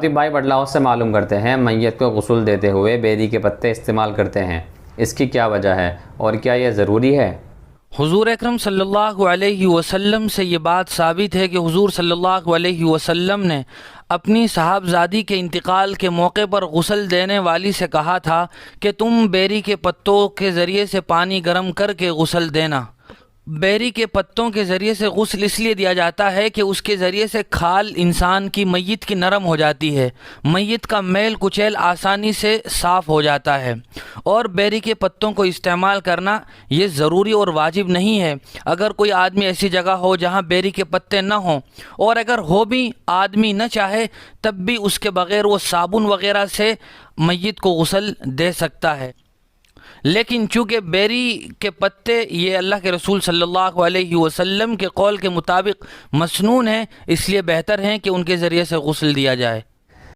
بھائی بڑلاؤ سے معلوم کرتے ہیں میت کو غسل دیتے ہوئے بیری کے پتے استعمال کرتے ہیں، اس کی کیا وجہ ہے اور کیا یہ ضروری ہے؟ حضور اکرم صلی اللہ علیہ وسلم سے یہ بات ثابت ہے کہ حضور صلی اللہ علیہ وسلم نے اپنی صاحبزادی کے انتقال کے موقع پر غسل دینے والی سے کہا تھا کہ تم بیری کے پتوں کے ذریعے سے پانی گرم کر کے غسل دینا۔ بیری کے پتوں کے ذریعے سے غسل اس لیے دیا جاتا ہے کہ اس کے ذریعے سے کھال انسان کی میت کی نرم ہو جاتی ہے، میت کا میل کچیل آسانی سے صاف ہو جاتا ہے، اور بیری کے پتوں کو استعمال کرنا یہ ضروری اور واجب نہیں ہے۔ اگر کوئی آدمی ایسی جگہ ہو جہاں بیری کے پتے نہ ہوں، اور اگر ہو بھی آدمی نہ چاہے تب بھی اس کے بغیر وہ صابن وغیرہ سے میت کو غسل دے سکتا ہے، لیکن چونکہ بیری کے پتے یہ اللہ کے رسول صلی اللہ علیہ وسلم کے قول کے مطابق مسنون ہیں، اس لیے بہتر ہیں کہ ان کے ذریعے سے غسل دیا جائے۔